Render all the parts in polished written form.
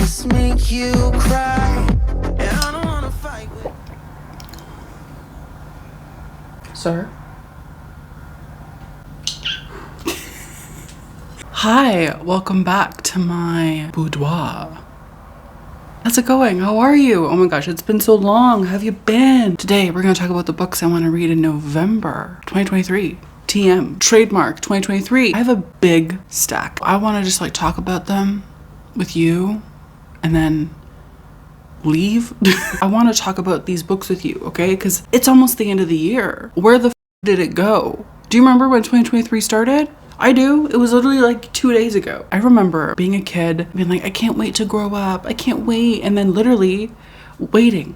just make you cry. And I don't wanna fight with. Sir? Hi, welcome back to my boudoir. How's it going? How are you? Oh my gosh, it's been so long. How have you been? Today, we're gonna talk about the books I wanna read in November 2023. TM, trademark 2023. I have a big stack. I wanna just like talk about them with you and then leave. I wanna talk about these books with you, okay? Because it's almost the end of the year. Where the did it go? Do you remember when 2023 started? I do. It was literally like 2 days ago. I remember being a kid, being like, I can't wait to grow up. I can't wait. And then literally waiting.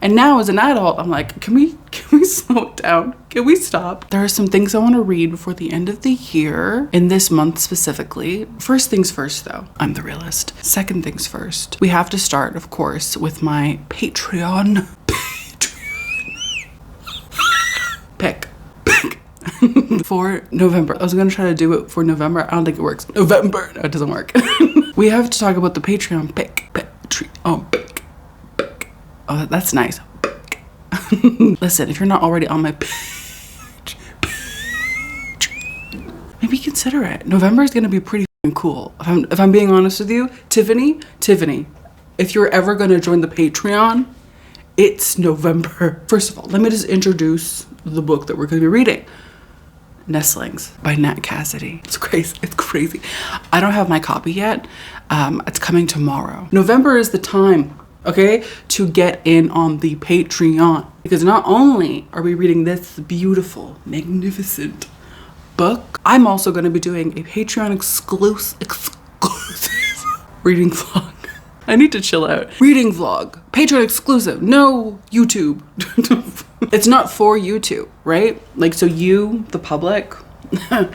And now as an adult, I'm like, can we slow it down? Can we stop? There are some things I want to read before the end of the year, in this month specifically. First things first though, I'm the realist. Second things first, we have to start, of course, with my Patreon. Pick. For November. I was gonna try to do it for November. I don't think it works. November. No, it doesn't work. We have to talk about the Patreon pick. Patreon pick. Oh, that's nice. Listen, if you're not already on my page, maybe consider it. November is gonna be pretty cool. If I'm being honest with you, Tiffany, if you're ever gonna join the Patreon, it's November. First of all, let me just introduce the book that we're gonna be reading. Nestlings by Nat Cassidy. It's crazy. I don't have my copy yet. It's coming tomorrow. November is the time, okay, to get in on the Patreon. Because not only are we reading this beautiful, magnificent book, I'm also going to be doing a Patreon exclusive reading vlog. I need to chill out. Reading vlog. Patreon exclusive. No YouTube. It's not for YouTube, right? Like, so you, the public, not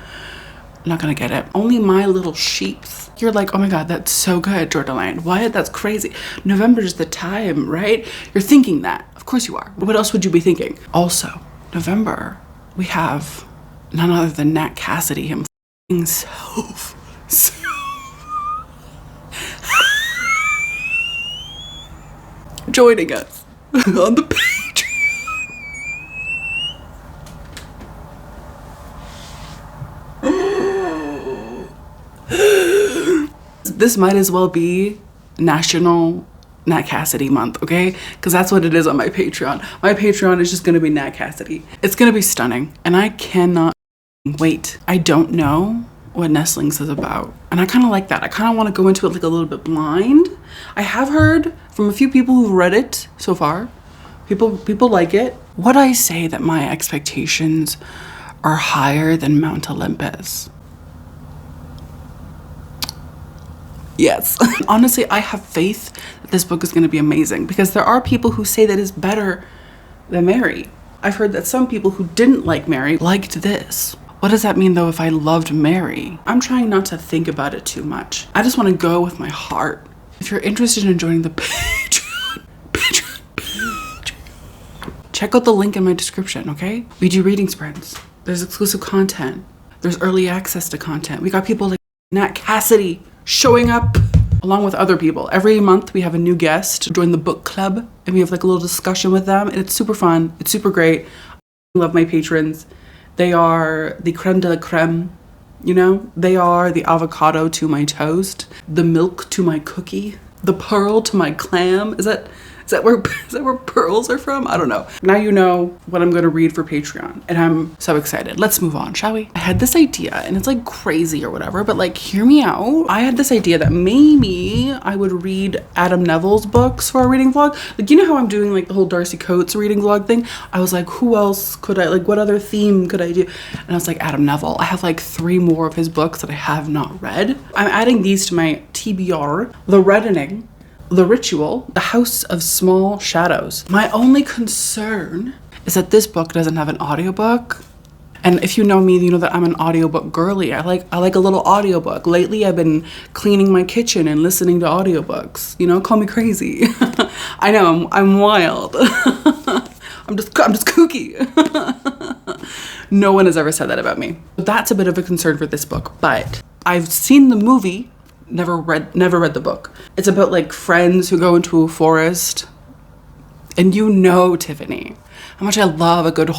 gonna get it. Only my little sheeps. You're like, oh my God, that's so good, Jordaline. What? That's crazy. November is the time, right? You're thinking that. Of course you are. What else would you be thinking? Also, November, we have none other than Nat Cassidy himself. Joining us on the page. This might as well be National Nat Cassidy month, okay? Because that's what it is on my Patreon. My Patreon is just gonna be Nat Cassidy. It's gonna be stunning, and I cannot wait. I don't know what Nestlings is about, and I kind of like that. I kind of want to go into it like a little bit blind. I have heard from a few people who've read it so far. People like it. Would I say that my expectations are higher than Mount Olympus? Yes. Honestly, I have faith that this book is going to be amazing, because there are people who say that it's better than Mary. I've heard that some people who didn't like Mary liked this. What does that mean though if I loved Mary? I'm trying not to think about it too much. I just want to go with my heart. If you're interested in joining the Patreon, check out the link in my description, okay? We do reading sprints. There's exclusive content. There's early access to content. We got people like Nat Cassidy showing up along with other people. Every month we have a new guest join the book club, and we have like a little discussion with them, and it's super fun. It's super great. I love my patrons. They are the creme de la creme, you know? They are the avocado to my toast, the milk to my cookie, the pearl to my clam. Is that where pearls are from? I don't know. Now you know what I'm gonna read for Patreon, and I'm so excited. Let's move on, shall we? I had this idea, and it's like crazy or whatever, but like, hear me out. I had this idea that maybe I would read Adam Neville's books for a reading vlog. Like, you know how I'm doing like the whole Darcy Coates reading vlog thing? I was like, who else could I, like, what other theme could I do? And I was like, Adam Neville. I have like 3 more of his books that I have not read. I'm adding these to my TBR. The Reddening, The Ritual, The House of Small Shadows. My only concern is that this book doesn't have an audiobook. And if you know me, you know that I'm an audiobook girly. I like a little audiobook. Lately, I've been cleaning my kitchen and listening to audiobooks. You know, call me crazy. I know, I'm wild. I'm just kooky. No one has ever said that about me. That's a bit of a concern for this book, but I've seen the movie never read the book. It's about like friends who go into a forest, and you know, Tiffany, how much I love a good, I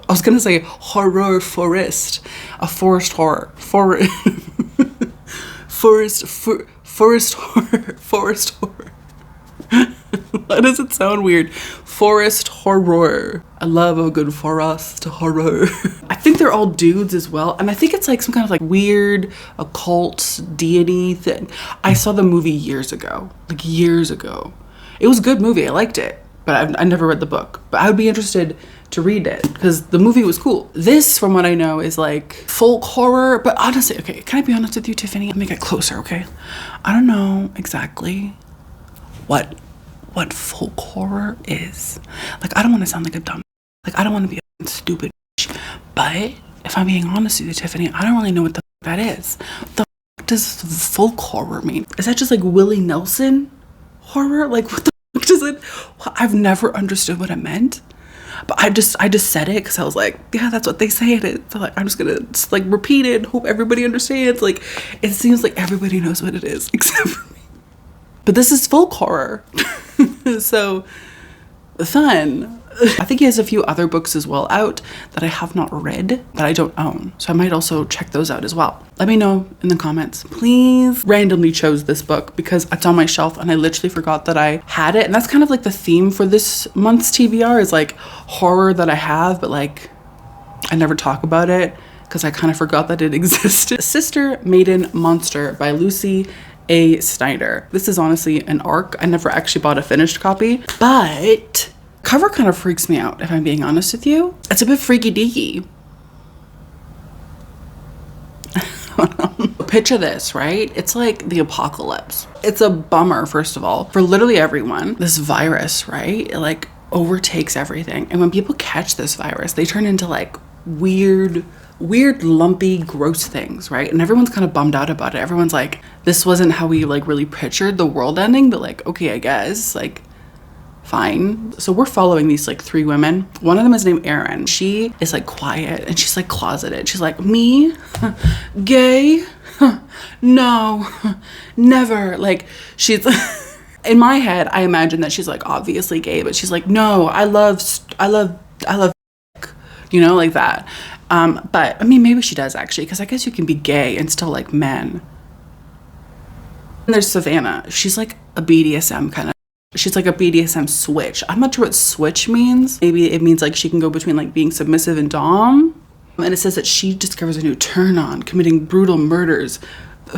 was gonna say horror forest, a forest horror, forest horror. Why does it sound weird? Forest horror. I love a good forest horror. I think they're all dudes as well. And I think it's like some kind of like weird occult deity thing. I saw the movie years ago. Like years ago. It was a good movie. I liked it. But I never read the book. But I would be interested to read it because the movie was cool. This, from what I know, is like folk horror. But honestly, okay, can I be honest with you, Tiffany? Let me get closer, okay? I don't know exactly what folk horror is. Like, I don't want to sound like a dumb, like, I don't want to be a stupid bitch, but if I'm being honest with you, Tiffany, I don't really know what the that is. What the does folk horror mean? Is that just like Willie Nelson horror? Like, what the does it? I've never understood what it meant, but I just said it because I was like, yeah, that's what they say it is. So like, I'm just gonna like repeat it, hope everybody understands. Like, it seems like everybody knows what it is except for me. But this is folk horror. So fun. I think he has a few other books as well out that I have not read, that I don't own. So I might also check those out as well. Let me know in the comments. Please. Randomly chose this book because it's on my shelf and I literally forgot that I had it. And that's kind of like the theme for this month's TBR is like horror that I have, but like I never talk about it because I kind of forgot that it existed. Sister, Maiden, Monster by Lucy A. Snyder. This is honestly an ARC. I never actually bought a finished copy, but cover kind of freaks me out if I'm being honest with you. It's a bit freaky deaky. Picture this, right? It's like the apocalypse. It's a bummer, first of all, for literally everyone. This virus, right? It like overtakes everything. And when people catch this virus, they turn into like weird, lumpy, gross things, right? And everyone's kind of bummed out about it. Everyone's like, this wasn't how we like really pictured the world ending, but like, okay, I guess, like, fine. So we're following these like 3 women. One of them is named Erin. She is like quiet and she's like closeted. She's like, me? Gay? No, never. Like, she's in my head, I imagine that she's like obviously gay, but she's like, no, I love, you know, like that. But I mean, maybe she does actually, because I guess you can be gay and still like men. And there's Savannah. She's like a BDSM kind of, she's like a BDSM switch. I'm not sure what switch means. Maybe it means like she can go between like being submissive and dom. And it says that she discovers a new turn on, committing brutal murders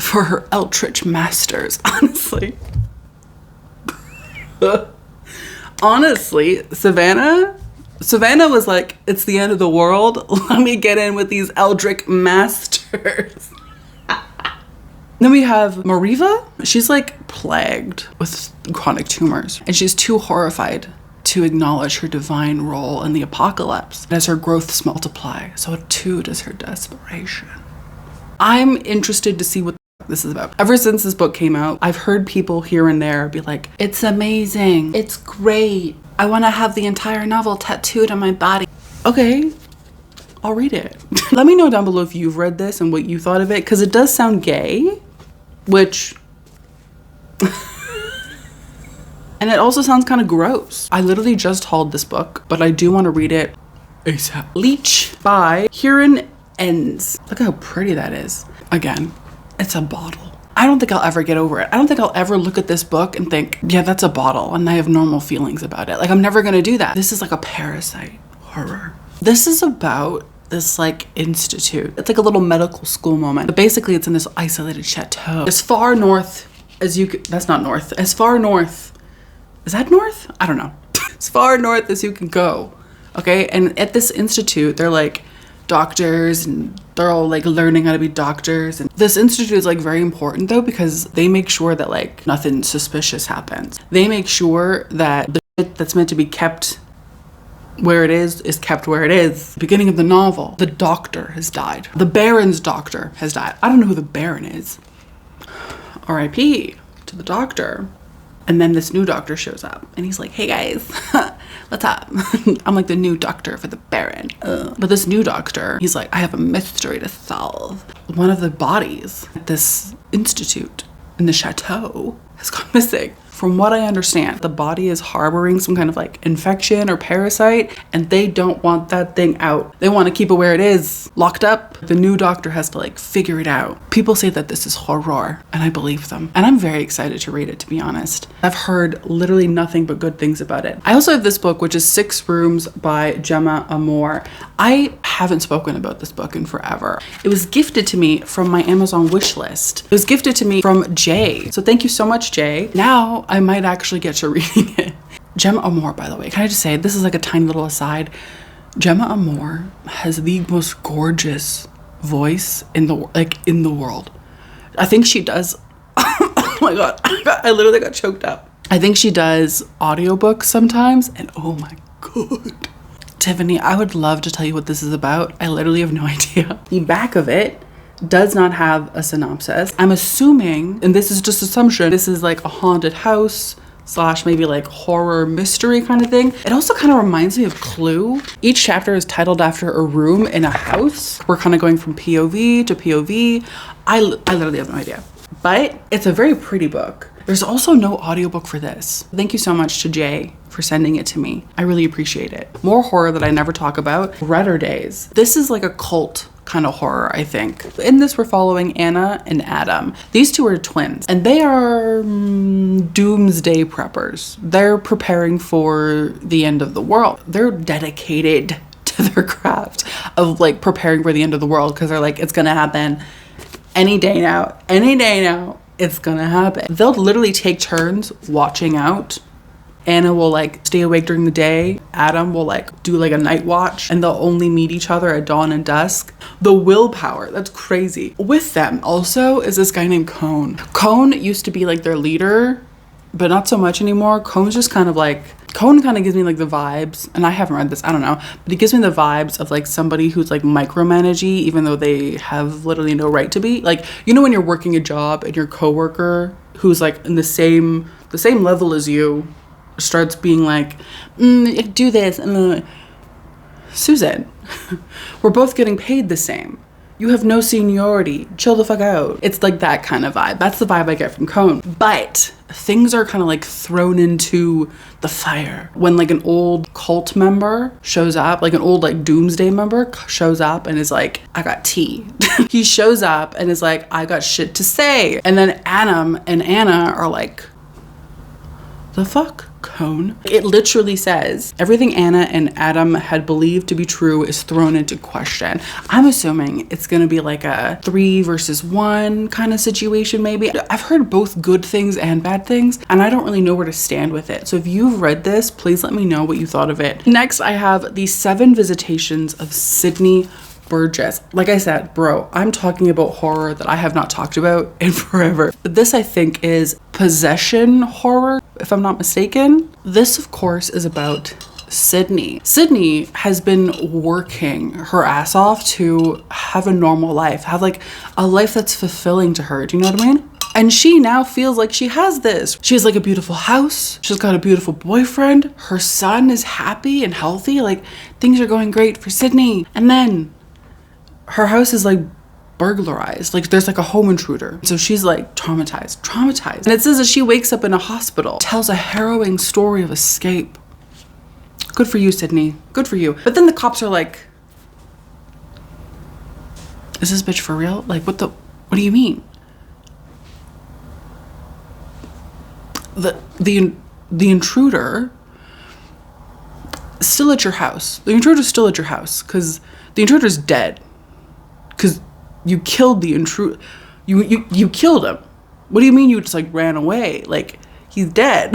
for her eldritch masters. Honestly. Honestly, Savannah was like, it's the end of the world. Let me get in with these eldritch masters. Then we have Mariva. She's like plagued with chronic tumors and she's too horrified to acknowledge her divine role in the apocalypse as her growths multiply. So too does her desperation. I'm interested to see what this is about. Ever since this book came out, I've heard people here and there be like, it's amazing, it's great, I want to have the entire novel tattooed on my body. Okay, I'll read it. Let me know down below if you've read this and what you thought of it, because it does sound gay, which and it also sounds kind of gross. I literally just hauled this book, but I do want to read it ASAP. Leech by Kieran Ends. Look how pretty that is. Again, it's a bottle. I don't think I'll ever get over it. I don't think I'll ever look at this book and think, yeah, that's a bottle, and I have normal feelings about it. Like, I'm never gonna do that. This is like a parasite horror. This is about this like institute. It's like a little medical school moment. But basically it's in this isolated chateau. As far north as you could, that's not north. As far north, is that north? I don't know. As far north as you can go. Okay, and at this institute, they're like doctors and they're all like learning how to be doctors. And this institute is like very important though, because they make sure that like nothing suspicious happens. They make sure that the shit that's meant to be kept where it is kept where it is. Beginning of the novel, the doctor has died. The Baron's doctor has died. I don't know who the Baron is. R.I.P. to the doctor. And then this new doctor shows up and he's like, hey guys, what's up? I'm like the new doctor for the Baron. But this new doctor, he's like, I have a mystery to solve. One of the bodies at this institute in the chateau has gone missing. From what I understand, the body is harboring some kind of like infection or parasite, and they don't want that thing out. They want to keep it where it is, locked up. The new doctor has to like figure it out. People say that this is horror, and I believe them. And I'm very excited to read it, to be honest. I've heard literally nothing but good things about it. I also have this book, which is 6 Rooms by Gemma Amor. I haven't spoken about this book in forever. It was gifted to me from my Amazon wish list. It was gifted to me from Jay. So thank you so much, Jay. Now I might actually get to reading it. Gemma Amor, by the way, can I just say, this is like a tiny little aside. Gemma Amor has the most gorgeous voice in the world. I think she does. Oh my God. I literally got choked up. I think she does audiobooks sometimes, and oh my God. Tiffany, I would love to tell you what this is about. I literally have no idea. The back of it does not have a synopsis. I'm assuming, and this is just assumption, this is like a haunted house / maybe like horror mystery kind of thing. It also kind of reminds me of Clue. Each chapter is titled after a room in a house. We're kind of going from POV to POV. I literally have no idea. But it's a very pretty book. There's also no audiobook for this. Thank you so much to Jay for sending it to me. I really appreciate it. More horror that I never talk about, Redder Days. This is like a cult kind of horror, I think. In this, we're following Anna and Adam. These two are twins, and they are doomsday preppers. They're preparing for the end of the world. They're dedicated to their craft of like preparing for the end of the world, because they're like, it's gonna happen any day now. Any day now, it's gonna happen. They'll literally take turns watching out. Anna will like stay awake during the day. Adam will like do like a night watch, and they'll only meet each other at dawn and dusk. The willpower, that's crazy. With them also is this guy named Cone. Cone used to be like their leader, but not so much anymore. Cone kind of gives me like the vibes, and I haven't read this, I don't know, but he gives me the vibes of like somebody who's like micromanagey, even though they have literally no right to be. Like, you know when you're working a job and your coworker who's like in the same level as you starts being like, do this, Susan, we're both getting paid the same. You have no seniority. Chill the fuck out. It's like that kind of vibe. That's the vibe I get from Cone. But things are kind of like thrown into the fire when like an old cult member shows up, like an old like doomsday member shows up and is like, I got tea. He shows up and is like, I got shit to say. And then Adam and Anna are like, the fuck, Cone? It literally says everything Anna and Adam had believed to be true is thrown into question. I'm assuming it's gonna be like a 3 versus 1 kind of situation, maybe. I've heard both good things and bad things, and I don't really know where to stand with it. So if you've read this, please let me know what you thought of it. Next, I have the 7 Visitations of Sydney Burgess. Like I said, bro, I'm talking about horror that I have not talked about in forever. But this, I think, is possession horror, if I'm not mistaken. This, of course, is about Sydney. Sydney has been working her ass off to have a normal life, have like a life that's fulfilling to her. Do you know what I mean? And she now feels like she has this. She has like a beautiful house. She's got a beautiful boyfriend. Her son is happy and healthy. Like, things are going great for Sydney. And then her house is like burglarized. Like, there's like a home intruder. So she's like traumatized. And it says that she wakes up in a hospital, tells a harrowing story of escape. Good for you, Sydney. Good for you. But then the cops are like, is this bitch for real? Like, what do you mean? The intruder still at your house. The intruder's still at your house because the intruder's dead. Because you killed the intruder. You killed him. What do you mean you just like ran away? Like, he's dead.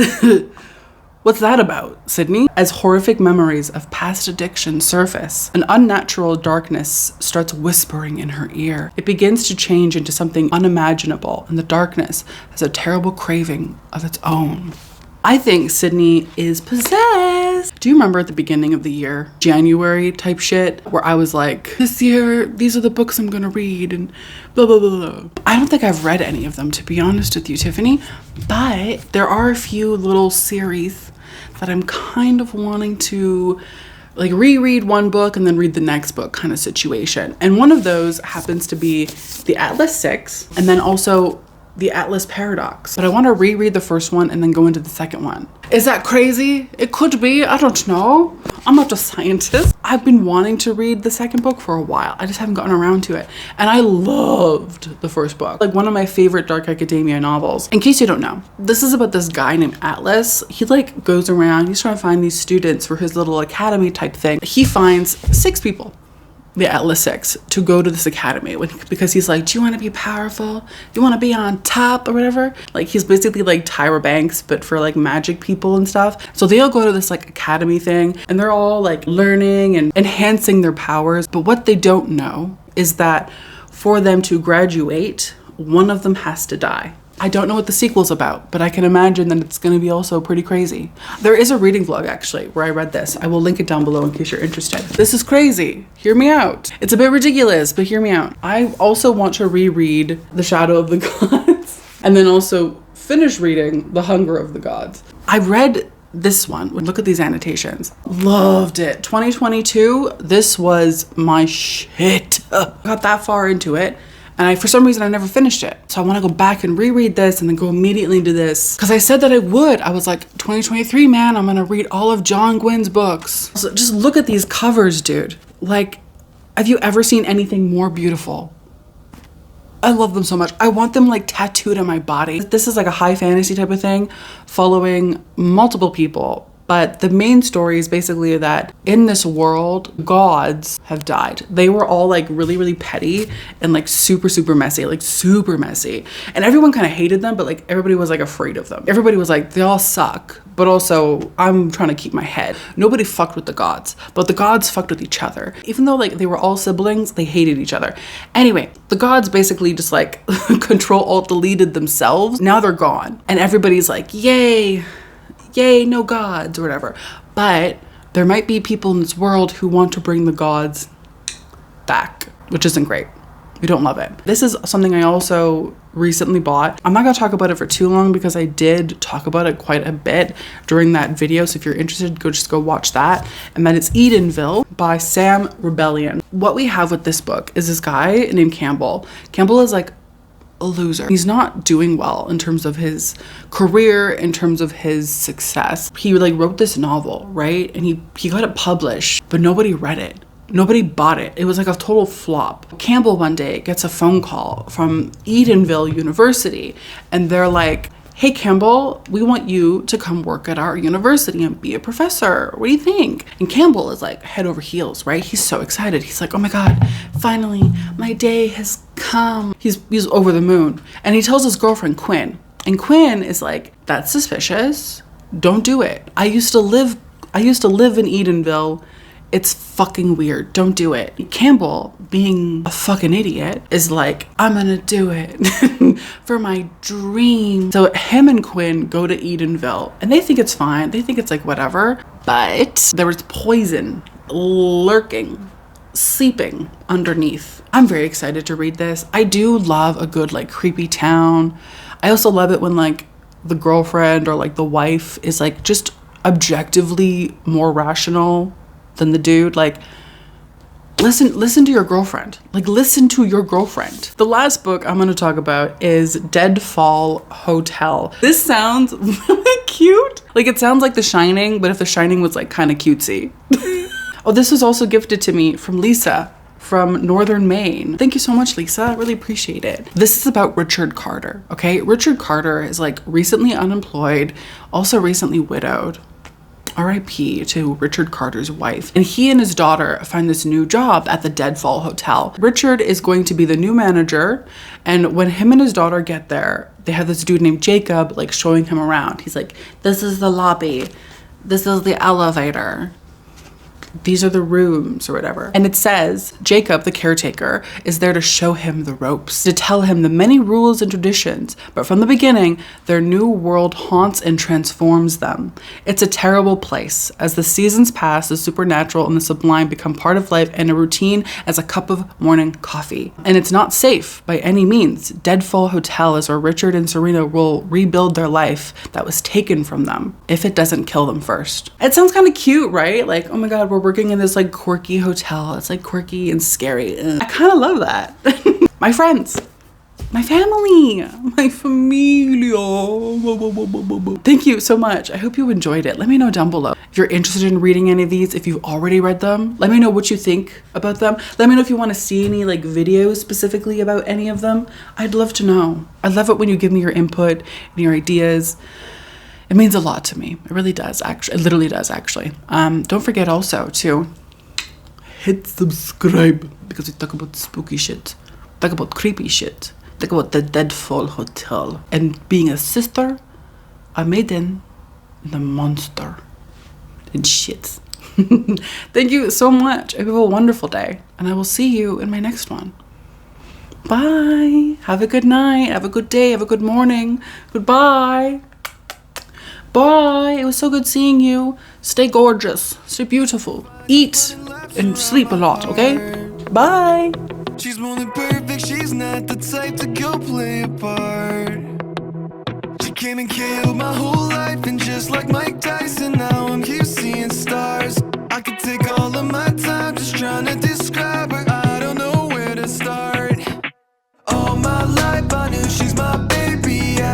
What's that about, Sydney? As horrific memories of past addiction surface, an unnatural darkness starts whispering in her ear. It begins to change into something unimaginable, and the darkness has a terrible craving of its own. I think Sydney is possessed. Do you remember at the beginning of the year, January type shit, where I was like, this year, these are the books I'm gonna read and blah, blah, blah, blah. I don't think I've read any of them, to be honest with you, Tiffany, but there are a few little series that I'm kind of wanting to like reread one book and then read the next book kind of situation. And one of those happens to be the Atlas 6, and then also the Atlas paradox. But I want to reread the first one and then go into the second one. Is that crazy? It could be. I don't know. I'm not a scientist. I've been wanting to read the second book for a while. I just haven't gotten around to it. And I loved the first book. Like one of my favorite dark academia novels. In case you don't know, this is about this guy named Atlas. He like goes around, he's trying to find these students for his little academy type thing. He finds 6 people, the Atlas 6, to go to this academy because he's like, do you want to be powerful? You want to be on top or whatever? Like he's basically like Tyra Banks, but for like magic people and stuff. So they all go to this like academy thing and they're all like learning and enhancing their powers. But what they don't know is that for them to graduate, one of them has to die. I don't know what the sequel's about, but I can imagine that it's going to be also pretty crazy. There is a reading vlog actually where I read this. I will link it down below in case you're interested. This is crazy. Hear me out. It's a bit ridiculous, but hear me out. I also want to reread The Shadow of the Gods and then also finish reading The Hunger of the Gods. I read this one. Look at these annotations. Loved it. 2022, this was my shit. Got that far into it. And for some reason, I never finished it. So I want to go back and reread this and then go immediately into this. Because I said that I would. I was like, 2023, man, I'm going to read all of John Gwynn's books. So just look at these covers, dude. Like, have you ever seen anything more beautiful? I love them so much. I want them like tattooed on my body. This is like a high fantasy type of thing, following multiple people. But the main story is basically that in this world, gods have died. They were all like really, really petty and like super, super messy, like super messy. And everyone kind of hated them, but like everybody was like afraid of them. Everybody was like, they all suck, but also I'm trying to keep my head. Nobody fucked with the gods, but the gods fucked with each other. Even though like they were all siblings, they hated each other. Anyway, the gods basically just like Control-Alt-Deleted themselves. Now they're gone. And everybody's like, yay, no gods or whatever. But there might be people in this world who want to bring the gods back, which isn't great. We don't love it. This is something I also recently bought. I'm not gonna talk about it for too long because I did talk about it quite a bit during that video. So if you're interested, just go watch that. And then it's Edenville by Sam Rebellion. What we have with this book is this guy named Campbell. Campbell is like a loser. He's not doing well in terms of his career, in terms of his success. He like wrote this novel, right? And he got it published, but nobody read it. Nobody bought it. It was like a total flop. Campbell one day gets a phone call from Edenville University and they're like, hey Campbell, we want you to come work at our university and be a professor. What do you think? And Campbell is like head over heels, right? He's so excited. He's like, oh my God, finally my day has come. He's over the moon. And he tells his girlfriend Quinn. And Quinn is like, that's suspicious. Don't do it. I used to live in Edenville. It's fucking weird. Don't do it. Campbell, being a fucking idiot, is like, I'm gonna do it for my dream. So him and Quinn go to Edenville and they think it's fine. They think it's like whatever. But there was poison lurking, sleeping underneath. I'm very excited to read this. I do love a good like creepy town. I also love it when like the girlfriend or like the wife is like just objectively more rational than the dude. Like listen to your girlfriend. Like listen to your girlfriend. The last book I'm going to talk about is Deadfall Hotel. This sounds really cute. Like it sounds like The Shining, but if The Shining was like kind of cutesy. Oh, this was also gifted to me from Lisa from Northern Maine. Thank you so much, Lisa. I really appreciate it. This is about Richard Carter, okay? Richard Carter is like recently unemployed, also recently widowed. R.I.P. to Richard Carter's wife. And he and his daughter find this new job at the Deadfall Hotel. Richard is going to be the new manager. And when him and his daughter get there, they have this dude named Jacob like showing him around. He's like, this is the lobby. This is the elevator. These are the rooms or whatever. And it says Jacob, the caretaker, is there to show him the ropes, to tell him the many rules and traditions. But from the beginning, their new world haunts and transforms them. It's a terrible place. As the seasons pass, the supernatural and the sublime become part of life and a routine as a cup of morning coffee. And it's not safe by any means. Deadfall Hotel is where Richard and Serena will rebuild their life that was taken from them, if it doesn't kill them first. It sounds kind of cute, right? Like, oh my God, we're working in this like quirky hotel. It's like quirky and scary. I kind of love that. My friends, My family, my familia. Thank you so much. I hope you enjoyed it. Let me know down below if you're interested in reading any of these. If you've already read them, let me know what you think about them. Let me know if you want to see any like videos specifically about any of them. I'd love to know. I love it when you give me your input and your ideas. It means a lot to me. It really does, actually. It literally does, actually. Don't forget also to hit subscribe because we talk about spooky shit, talk about creepy shit, talk about the Deadfall Hotel, and being a sister, a maiden, and a monster, and shit. Thank you so much. I hope you have a wonderful day, and I will see you in my next one. Bye. Have a good night. Have a good day. Have a good morning. Goodbye. Bye. It was so good seeing you. Stay gorgeous. Stay beautiful. Eat and sleep a lot, okay? Bye. She's more than perfect, she's not the type to go play a part. She came and killed my whole life, and just like Mike Tyson, now I'm here seeing stars.